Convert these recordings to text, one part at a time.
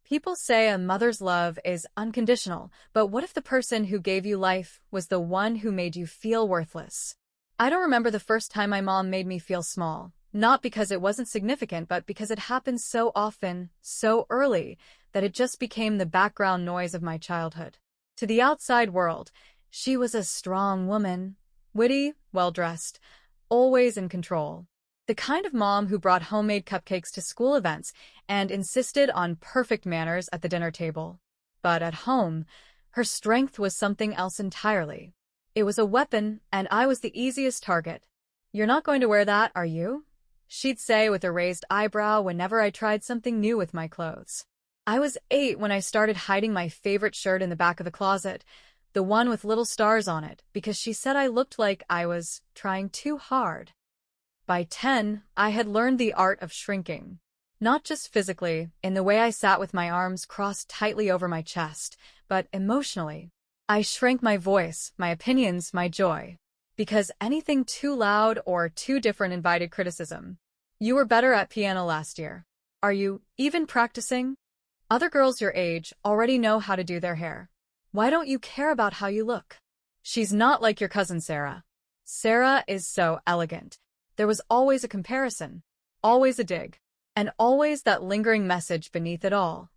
People say a mother's love is unconditional, but what if the person who gave you life was the one who made you feel worthless? I don't remember the first time my mom made me feel small, not because it wasn't significant, but because it happened so often, so early, that it just became the background noise of my childhood. To the outside world, she was a strong woman, witty, well-dressed, always in control. The kind of mom who brought homemade cupcakes to school events and insisted on perfect manners at the dinner table. But at home, her strength was something else entirely. It was a weapon, and I was the easiest target. "You're not going to wear that, are you?" she'd say with a raised eyebrow whenever I tried something new with my clothes. I was 8 when I started hiding my favorite shirt in the back of the closet, the one with little stars on it, because she said I looked like I was trying too hard. By 10, I had learned the art of shrinking. Not just physically, in the way I sat with my arms crossed tightly over my chest, but emotionally. I shrank my voice, my opinions, my joy. Because anything too loud or too different invited criticism. "You were better at piano last year. Are you even practicing? Other girls your age already know how to do their hair. Why don't you care about how you look? She's not like your cousin Sarah. Sarah is so elegant." There was always a comparison, always a dig, and always that lingering message beneath it all.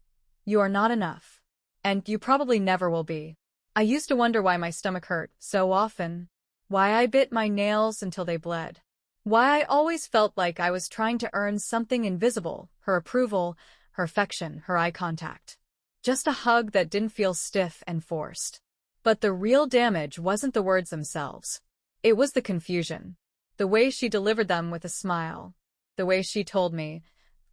"You are not enough. And you probably never will be." I used to wonder why my stomach hurt so often, why I bit my nails until they bled, why I always felt like I was trying to earn something invisible, her approval, her affection, her eye contact. Just a hug that didn't feel stiff and forced. But the real damage wasn't the words themselves. It was the confusion. The way she delivered them with a smile. The way she told me,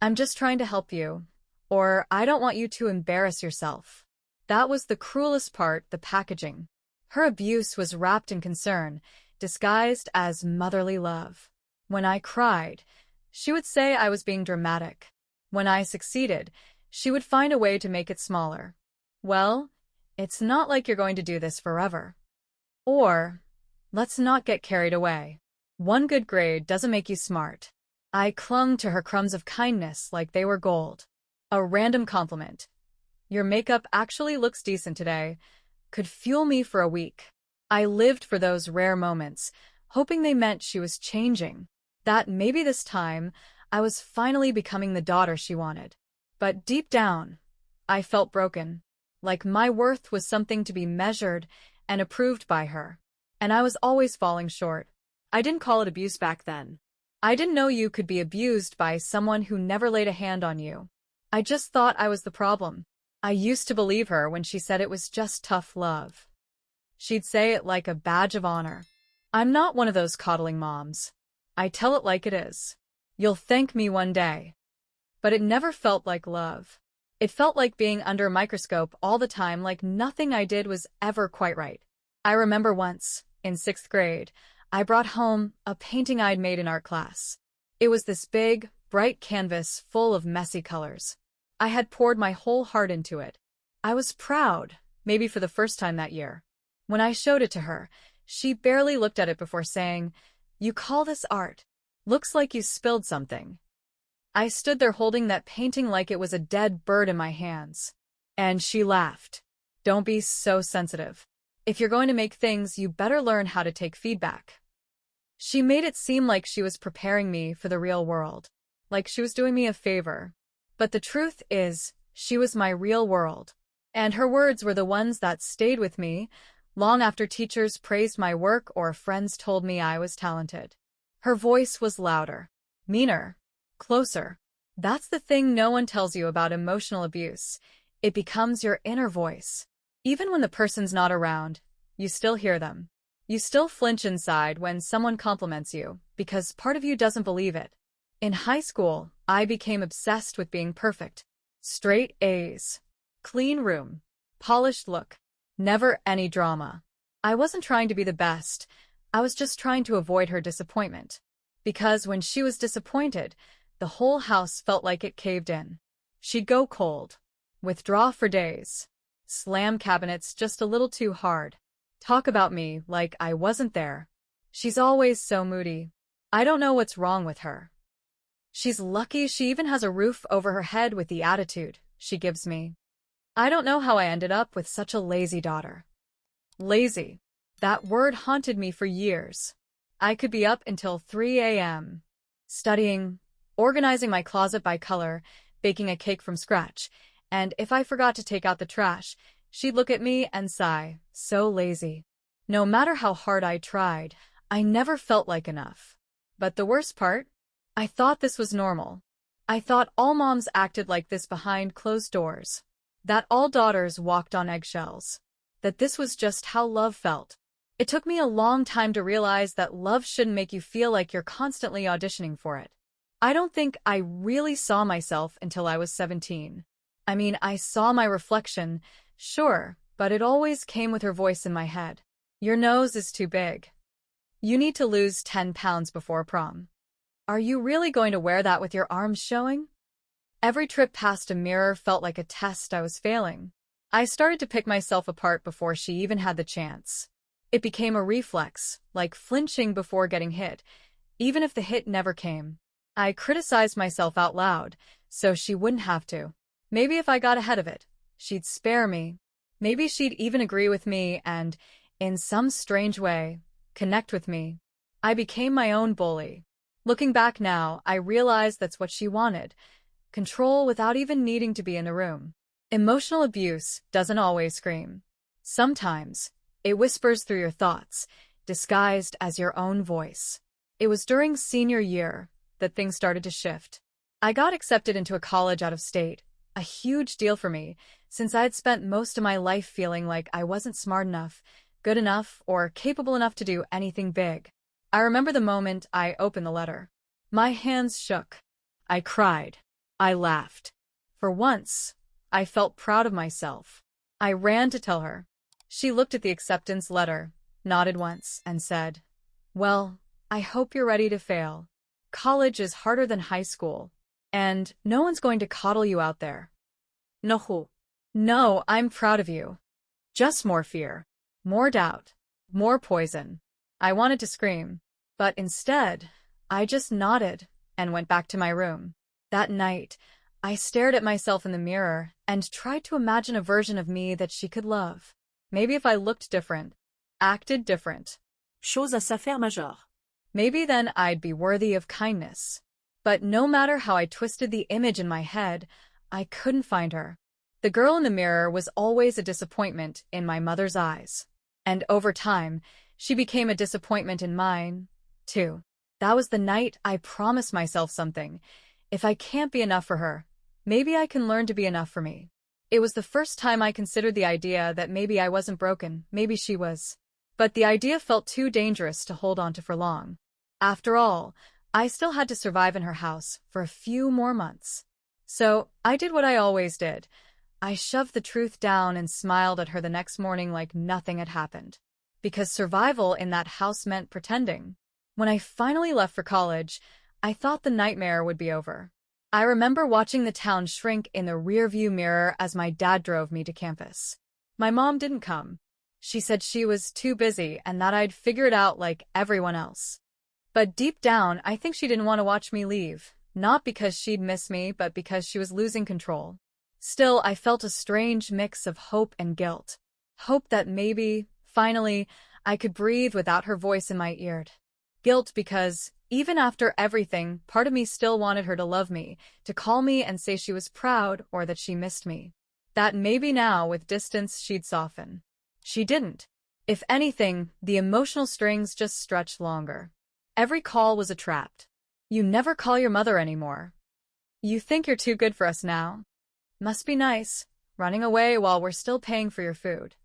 "I'm just trying to help you," or "I don't want you to embarrass yourself." That was the cruelest part, the packaging. Her abuse was wrapped in concern, disguised as motherly love. When I cried, she would say I was being dramatic. When I succeeded, she would find a way to make it smaller. "Well, it's not like you're going to do this forever." Or, "Let's not get carried away. One good grade doesn't make you smart." I clung to her crumbs of kindness like they were gold. A random compliment, "Your makeup actually looks decent today," could fuel me for a week. I lived for those rare moments, hoping they meant she was changing, that maybe this time I was finally becoming the daughter she wanted. But deep down, I felt broken, like my worth was something to be measured and approved by her. And I was always falling short. I didn't call it abuse back then. I didn't know you could be abused by someone who never laid a hand on you. I just thought I was the problem. I used to believe her when she said it was just tough love. She'd say it like a badge of honor. I'm not one of those coddling moms. I tell it like it is. "You'll thank me one day." But it never felt like love. It felt like being under a microscope all the time, like nothing I did was ever quite right. I remember once, in 6th grade, I brought home a painting I'd made in art class. It was this big, bright canvas full of messy colors. I had poured my whole heart into it. I was proud, maybe for the first time that year. When I showed it to her, she barely looked at it before saying, "You call this art? Looks like you spilled something." I stood there holding that painting like it was a dead bird in my hands. And she laughed. "Don't be so sensitive. If you're going to make things, you better learn how to take feedback." She made it seem like she was preparing me for the real world, like she was doing me a favor. But the truth is, she was my real world. And her words were the ones that stayed with me long after teachers praised my work or friends told me I was talented. Her voice was louder, meaner, closer. That's the thing no one tells you about emotional abuse. It becomes your inner voice. Even when the person's not around, you still hear them. You still flinch inside when someone compliments you, because part of you doesn't believe it. In high school, I became obsessed with being perfect. Straight A's, clean room, polished look, never any drama. I wasn't trying to be the best. I was just trying to avoid her disappointment. Because when she was disappointed, the whole house felt like it caved in. She'd go cold, withdraw for days, slam cabinets just a little too hard, talk about me like I wasn't there. She's always so moody. I don't know what's wrong with her. She's lucky she even has a roof over her head with the attitude, she gives me. I don't know how I ended up with such a lazy daughter. Lazy. That word haunted me for years. I could be up until 3 a.m. studying, organizing my closet by color, baking a cake from scratch, and if I forgot to take out the trash, she'd look at me and sigh, so lazy. No matter how hard I tried, I never felt like enough. But the worst part? I thought this was normal. I thought all moms acted like this behind closed doors. That all daughters walked on eggshells. That this was just how love felt. It took me a long time to realize that love shouldn't make you feel like you're constantly auditioning for it. I don't think I really saw myself until I was 17. I mean, I saw my reflection, sure, but it always came with her voice in my head. Your nose is too big. You need to lose 10 pounds before prom. Are you really going to wear that with your arms showing? Every trip past a mirror felt like a test I was failing. I started to pick myself apart before she even had the chance. It became a reflex, like flinching before getting hit, even if the hit never came. I criticized myself out loud, so she wouldn't have to. Maybe if I got ahead of it, she'd spare me. Maybe she'd even agree with me and, in some strange way, connect with me. I became my own bully. Looking back now, I realize that's what she wanted. Control without even needing to be in a room. Emotional abuse doesn't always scream. Sometimes, it whispers through your thoughts, disguised as your own voice. It was during senior year that things started to shift. I got accepted into a college out of state, a huge deal for me, since I had spent most of my life feeling like I wasn't smart enough, good enough, or capable enough to do anything big. I remember the moment I opened the letter. My hands shook. I cried. I laughed. For once, I felt proud of myself. I ran to tell her. She looked at the acceptance letter, nodded once, and said, "Well, I hope you're ready to fail. College is harder than high school, and no one's going to coddle you out there." No. No, I'm proud of you. Just more fear, more doubt, more poison. I wanted to scream, but instead, I just nodded and went back to my room. That night, I stared at myself in the mirror and tried to imagine a version of me that she could love. Maybe if I looked different, acted different. Chose à s'affaire majeure. Maybe then I'd be worthy of kindness. But no matter how I twisted the image in my head, I couldn't find her. The girl in the mirror was always a disappointment in my mother's eyes. And over time, she became a disappointment in mine, too. That was the night I promised myself something. If I can't be enough for her, maybe I can learn to be enough for me. It was the first time I considered the idea that maybe I wasn't broken, maybe she was. But the idea felt too dangerous to hold on to for long. After all, I still had to survive in her house for a few more months. So I did what I always did. I shoved the truth down and smiled at her the next morning like nothing had happened. Because survival in that house meant pretending. When I finally left for college, I thought the nightmare would be over. I remember watching the town shrink in the rearview mirror as my dad drove me to campus. My mom didn't come. She said she was too busy and that I'd figure it out like everyone else. But deep down, I think she didn't want to watch me leave, not because she'd miss me, but because she was losing control. Still, I felt a strange mix of hope and guilt. Hope that maybe, finally, I could breathe without her voice in my ear. Guilt because, even after everything, part of me still wanted her to love me, to call me and say she was proud or that she missed me. That maybe now, with distance, she'd soften. She didn't. If anything, the emotional strings just stretched longer. Every call was a trap. You never call your mother anymore. You think you're too good for us now? Must be nice, running away while we're still paying for your food.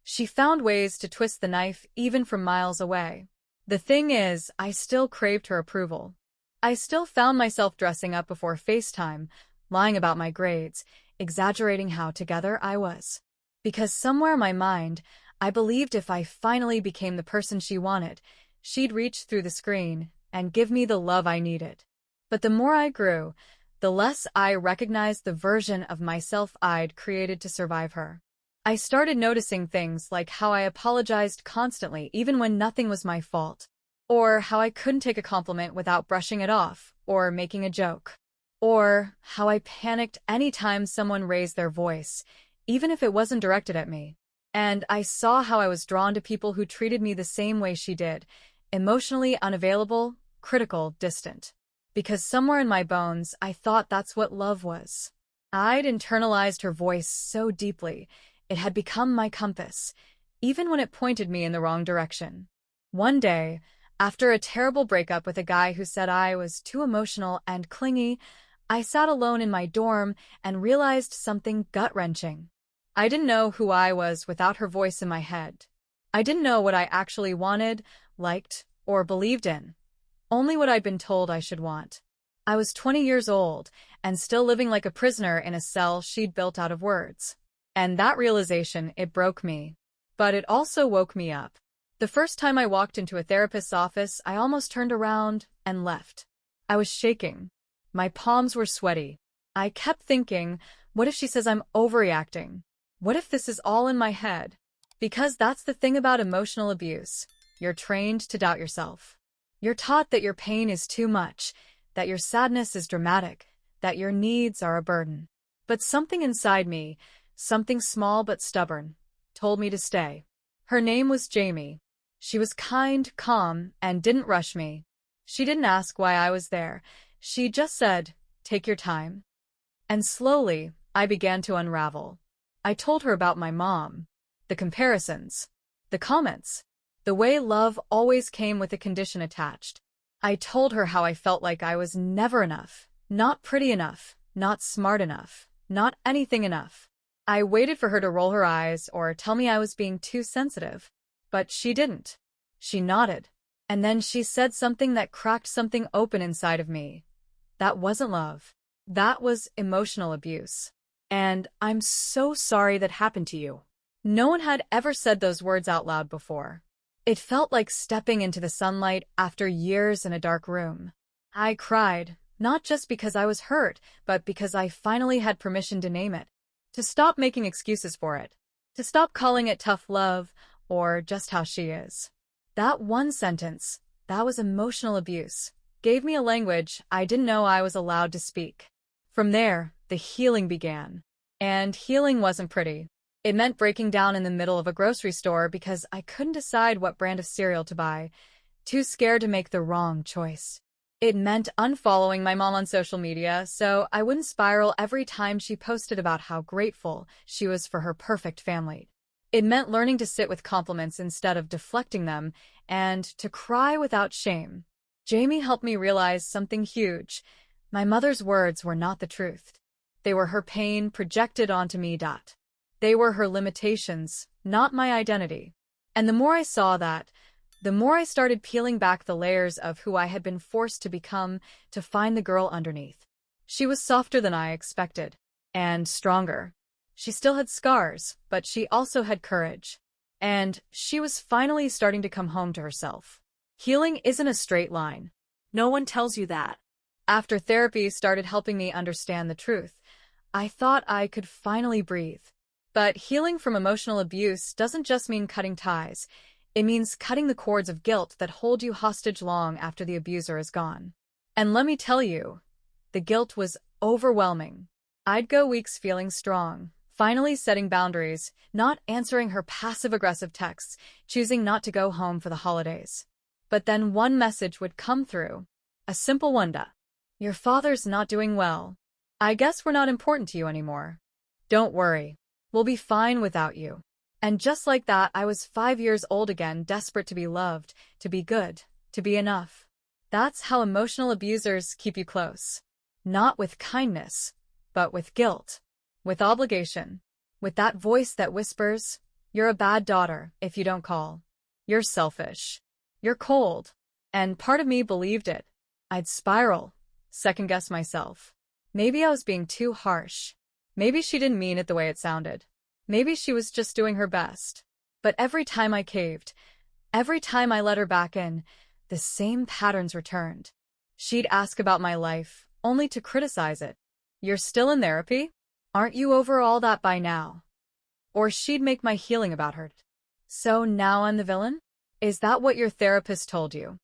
She found ways to twist the knife even from miles away. The thing is, I still craved her approval. I still found myself dressing up before FaceTime, lying about my grades, exaggerating how together I was. Because somewhere in my mind, I believed if I finally became the person she wanted, she'd reach through the screen and give me the love I needed. But the more I grew, the less I recognized the version of myself I'd created to survive her. I started noticing things like how I apologized constantly even when nothing was my fault, or how I couldn't take a compliment without brushing it off or making a joke. Or how I panicked anytime someone raised their voice, even if it wasn't directed at me. And I saw how I was drawn to people who treated me the same way she did, emotionally unavailable, critical, distant. Because somewhere in my bones, I thought that's what love was. I'd internalized her voice so deeply, it had become my compass, even when it pointed me in the wrong direction. One day, after a terrible breakup with a guy who said I was too emotional and clingy, I sat alone in my dorm and realized something gut-wrenching. I didn't know who I was without her voice in my head. I didn't know what I actually wanted, liked, or believed in. Only what I'd been told I should want. I was 20 years old and still living like a prisoner in a cell she'd built out of words. And that realization, it broke me. But it also woke me up. The first time I walked into a therapist's office, I almost turned around and left. I was shaking. My palms were sweaty. I kept thinking, what if she says I'm overreacting? What if this is all in my head? Because that's the thing about emotional abuse. You're trained to doubt yourself. You're taught that your pain is too much, that your sadness is dramatic, that your needs are a burden. But something inside me, something small but stubborn, told me to stay. Her name was Jamie. She was kind, calm, and didn't rush me. She didn't ask why I was there. She just said, "Take your time." And slowly, I began to unravel. I told her about my mom, the comparisons, the comments, the way love always came with a condition attached. I told her how I felt like I was never enough, not pretty enough, not smart enough, not anything enough. I waited for her to roll her eyes or tell me I was being too sensitive. But she didn't. She nodded. And then she said something that cracked something open inside of me. That wasn't love. That was emotional abuse. And I'm so sorry that happened to you. No one had ever said those words out loud before. It felt like stepping into the sunlight after years in a dark room. I cried, not just because I was hurt, but because I finally had permission to name it. To stop making excuses for it. To stop calling it tough love, or just how she is. That one sentence, that was emotional abuse, gave me a language I didn't know I was allowed to speak. From there, the healing began. And healing wasn't pretty. It meant breaking down in the middle of a grocery store because I couldn't decide what brand of cereal to buy, too scared to make the wrong choice. It meant unfollowing my mom on social media so I wouldn't spiral every time she posted about how grateful she was for her perfect family. It meant learning to sit with compliments instead of deflecting them, and to cry without shame. Jamie helped me realize something huge. My mother's words were not the truth. They were her pain projected onto me. They were her limitations, not my identity. And the more I saw that, the more I started peeling back the layers of who I had been forced to become to find the girl underneath. She was softer than I expected, and stronger. She still had scars, but she also had courage. And she was finally starting to come home to herself. Healing isn't a straight line. No one tells you that. After therapy started helping me understand the truth, I thought I could finally breathe. But healing from emotional abuse doesn't just mean cutting ties. It means cutting the cords of guilt that hold you hostage long after the abuser is gone. And let me tell you, the guilt was overwhelming. I'd go weeks feeling strong, finally setting boundaries, not answering her passive-aggressive texts, choosing not to go home for the holidays. But then one message would come through. A simple one. Your father's not doing well. I guess we're not important to you anymore. Don't worry. We'll be fine without you. And just like that, I was 5 years old again, desperate to be loved, to be good, to be enough. That's how emotional abusers keep you close. Not with kindness, but with guilt. With obligation. With that voice that whispers, "You're a bad daughter if you don't call. You're selfish. You're cold." And part of me believed it. I'd spiral, second-guess myself. Maybe I was being too harsh. Maybe she didn't mean it the way it sounded. Maybe she was just doing her best. But every time I caved, every time I let her back in, the same patterns returned. She'd ask about my life, only to criticize it. "You're still in therapy? Aren't you over all that by now?" Or she'd make my healing about her. "So now I'm the villain? Is that what your therapist told you?"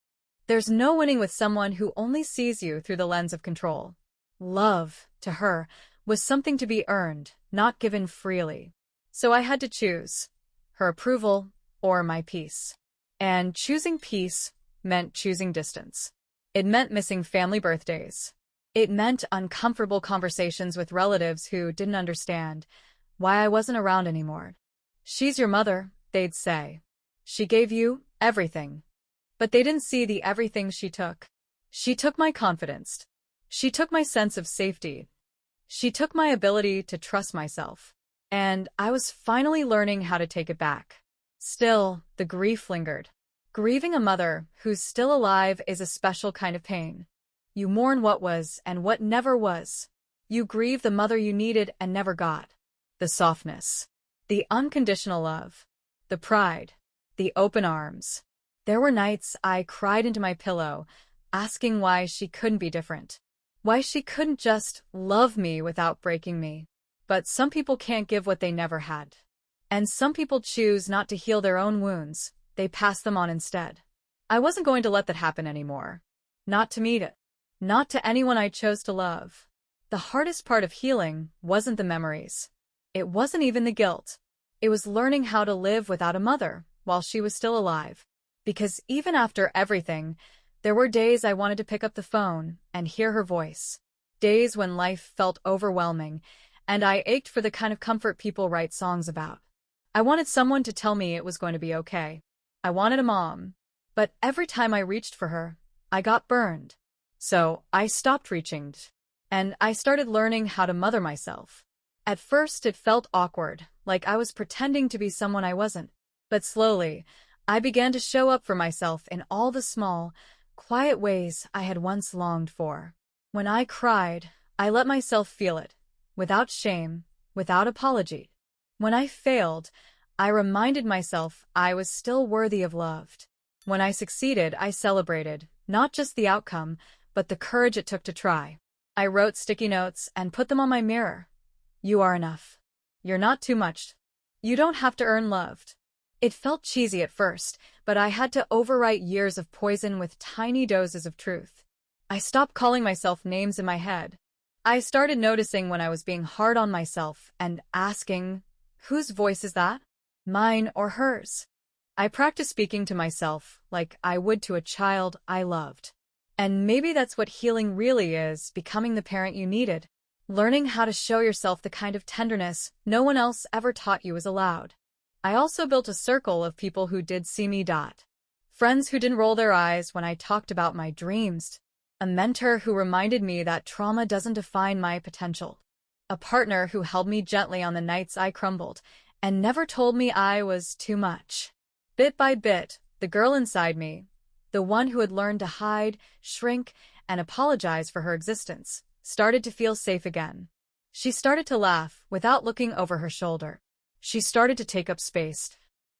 There's no winning with someone who only sees you through the lens of control. Love, to her, was something to be earned, not given freely. So I had to choose her approval or my peace. And choosing peace meant choosing distance. It meant missing family birthdays. It meant uncomfortable conversations with relatives who didn't understand why I wasn't around anymore. She's your mother, they'd say. She gave you everything. But they didn't see the everything she took. She took my confidence. She took my sense of safety. She took my ability to trust myself. And I was finally learning how to take it back. Still, the grief lingered. Grieving a mother who's still alive is a special kind of pain. You mourn what was and what never was. You grieve the mother you needed and never got. The softness, the unconditional love, the pride, the open arms. There were nights I cried into my pillow, asking why she couldn't be different. Why she couldn't just love me without breaking me. But some people can't give what they never had. And some people choose not to heal their own wounds, they pass them on instead. I wasn't going to let that happen anymore. Not to me, not to anyone I chose to love. The hardest part of healing wasn't the memories. It wasn't even the guilt. It was learning how to live without a mother while she was still alive. Because even after everything, there were days I wanted to pick up the phone and hear her voice. Days when life felt overwhelming, and I ached for the kind of comfort people write songs about. I wanted someone to tell me it was going to be okay. I wanted a mom. But every time I reached for her, I got burned. So I stopped reaching. And I started learning how to mother myself. At first it felt awkward, like I was pretending to be someone I wasn't. But slowly, I began to show up for myself in all the small, quiet ways I had once longed for. When I cried, I let myself feel it, without shame, without apology. When I failed, I reminded myself I was still worthy of love. When I succeeded, I celebrated, not just the outcome, but the courage it took to try. I wrote sticky notes and put them on my mirror. You are enough. You're not too much. You don't have to earn love. It felt cheesy at first, but I had to overwrite years of poison with tiny doses of truth. I stopped calling myself names in my head. I started noticing when I was being hard on myself and asking, whose voice is that? Mine or hers? I practiced speaking to myself like I would to a child I loved. And maybe that's what healing really is, becoming the parent you needed. Learning how to show yourself the kind of tenderness no one else ever taught you is allowed. I also built a circle of people who did see me. Friends who didn't roll their eyes when I talked about my dreams. A mentor who reminded me that trauma doesn't define my potential. A partner who held me gently on the nights I crumbled and never told me I was too much. Bit by bit, the girl inside me, the one who had learned to hide, shrink, and apologize for her existence, started to feel safe again. She started to laugh without looking over her shoulder. She started to take up space.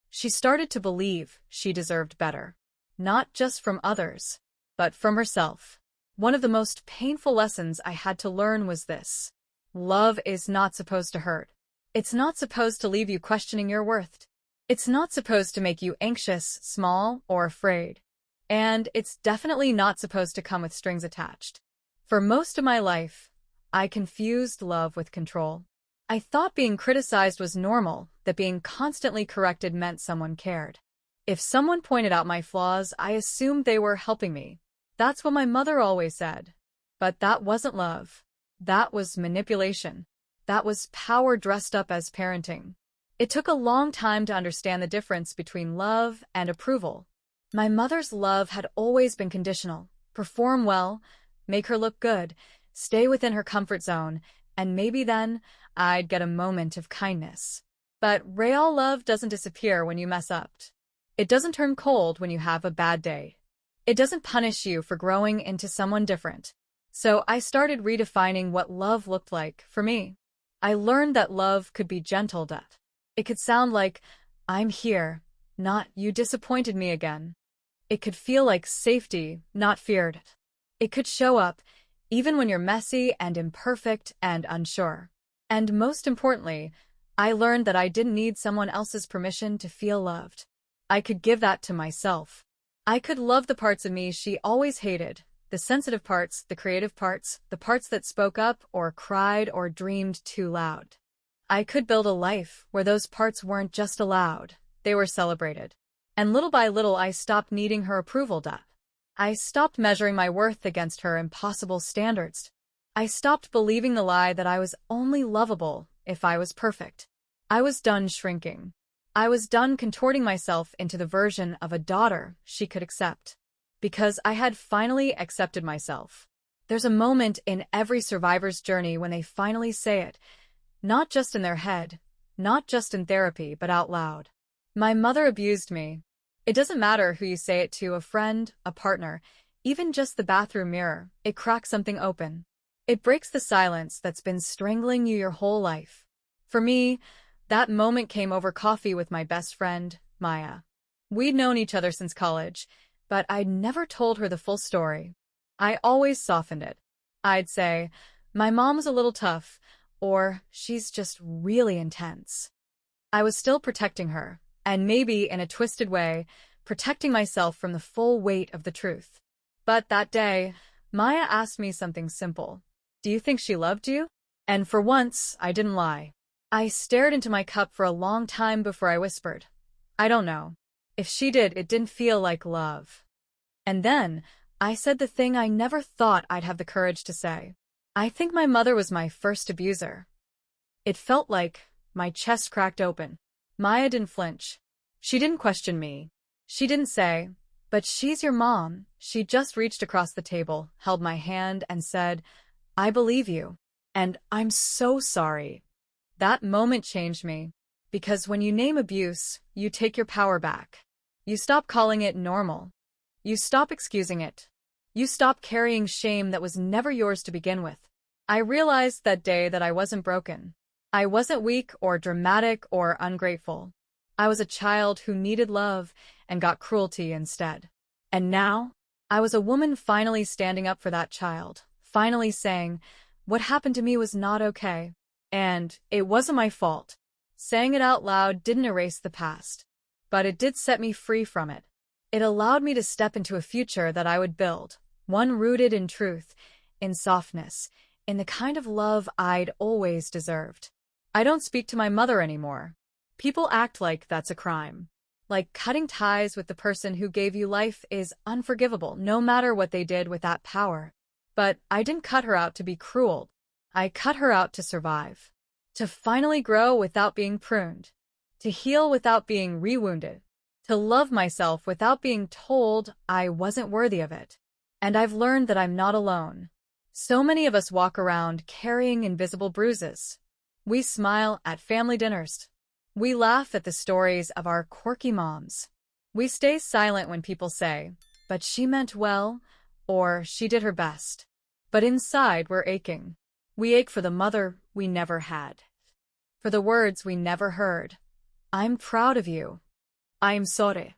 She started to believe she deserved better. Not just from others, but from herself. One of the most painful lessons I had to learn was this. Love is not supposed to hurt. It's not supposed to leave you questioning your worth. It's not supposed to make you anxious, small, or afraid. And it's definitely not supposed to come with strings attached. For most of my life, I confused love with control. I thought being criticized was normal, that being constantly corrected meant someone cared. If someone pointed out my flaws, I assumed they were helping me. That's what my mother always said. But that wasn't love. That was manipulation. That was power dressed up as parenting. It took a long time to understand the difference between love and approval. My mother's love had always been conditional. Perform well, make her look good, stay within her comfort zone, and maybe then I'd get a moment of kindness. But real love doesn't disappear when you mess up. It doesn't turn cold when you have a bad day. It doesn't punish you for growing into someone different. So I started redefining what love looked like for me. I learned that love could be gentle. It could sound like, I'm here, not you disappointed me again. It could feel like safety, not feared. It could show up, even when you're messy and imperfect and unsure. And most importantly, I learned that I didn't need someone else's permission to feel loved. I could give that to myself. I could love the parts of me she always hated, The sensitive parts, the creative parts, the parts that spoke up or cried or dreamed too loud. I could build a life where those parts weren't just allowed, they were celebrated. And little by little I stopped needing her approval. I stopped measuring my worth against her impossible standards. I stopped believing the lie that I was only lovable if I was perfect. I was done shrinking. I was done contorting myself into the version of a daughter she could accept. Because I had finally accepted myself. There's a moment in every survivor's journey when they finally say it, not just in their head, not just in therapy, but out loud. My mother abused me. It doesn't matter who you say it to, a friend, a partner, even just the bathroom mirror, it cracks something open. It breaks the silence that's been strangling you your whole life. For me, that moment came over coffee with my best friend, Maya. We'd known each other since college, but I'd never told her the full story. I always softened it. I'd say, my mom was a little tough, or she's just really intense. I was still protecting her, and maybe in a twisted way, protecting myself from the full weight of the truth. But that day, Maya asked me something simple. Do you think she loved you? And for once, I didn't lie. I stared into my cup for a long time before I whispered, I don't know. If she did, it didn't feel like love. And then, I said the thing I never thought I'd have the courage to say. I think my mother was my first abuser. It felt like my chest cracked open. Maya didn't flinch. She didn't question me. She didn't say, but she's your mom. She just reached across the table, held my hand, and said, I believe you. And I'm so sorry. That moment changed me. Because when you name abuse, you take your power back. You stop calling it normal. You stop excusing it. You stop carrying shame that was never yours to begin with. I realized that day that I wasn't broken. I wasn't weak or dramatic or ungrateful. I was a child who needed love and got cruelty instead. And now, I was a woman finally standing up for that child, finally saying, what happened to me was not okay. And it wasn't my fault. Saying it out loud didn't erase the past, but it did set me free from it. It allowed me to step into a future that I would build, one rooted in truth, in softness, in the kind of love I'd always deserved. I don't speak to my mother anymore. People act like that's a crime. Like cutting ties with the person who gave you life is unforgivable, no matter what they did with that power. But I didn't cut her out to be cruel. I cut her out to survive. To finally grow without being pruned. To heal without being rewounded. To love myself without being told I wasn't worthy of it. And I've learned that I'm not alone. So many of us walk around carrying invisible bruises. We smile at family dinners. We laugh at the stories of our quirky moms. We stay silent when people say, but she meant well, or she did her best. But inside we're aching. We ache for the mother we never had. For the words we never heard. I'm proud of you. I'm sorry.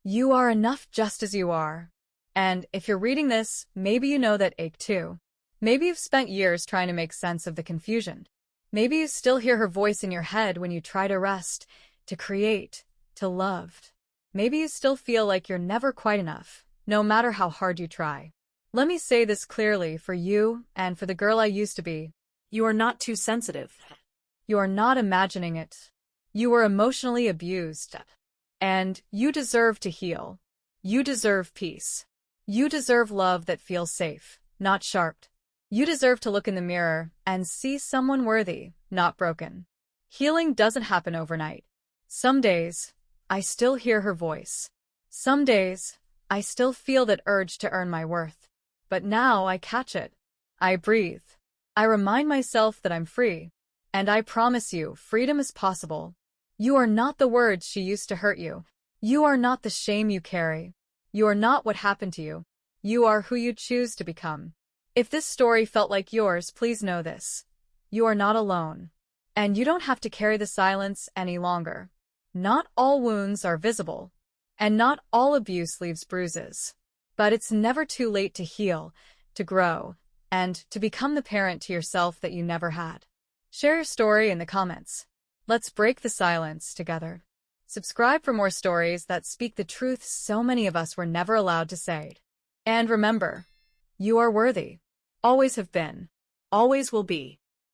You are enough just as you are. And if you're reading this, maybe you know that ache too. Maybe you've spent years trying to make sense of the confusion. Maybe you still hear her voice in your head when you try to rest, to create, to love. Maybe you still feel like you're never quite enough, no matter how hard you try. Let me say this clearly for you and for the girl I used to be. You are not too sensitive. You are not imagining it. You were emotionally abused. And you deserve to heal. You deserve peace. You deserve love that feels safe, not sharp. You deserve to look in the mirror and see someone worthy, not broken. Healing doesn't happen overnight. Some days, I still hear her voice. Some days, I still feel that urge to earn my worth. But now I catch it. I breathe. I remind myself that I'm free. And I promise you, freedom is possible. You are not the words she used to hurt you. You are not the shame you carry. You are not what happened to you. You are who you choose to become. If this story felt like yours, please know this. You are not alone. And you don't have to carry the silence any longer. Not all wounds are visible. And not all abuse leaves bruises. But it's never too late to heal, to grow, and to become the parent to yourself that you never had. Share your story in the comments. Let's break the silence together. Subscribe for more stories that speak the truth so many of us were never allowed to say. And remember, You are worthy. Always have been. Always will be.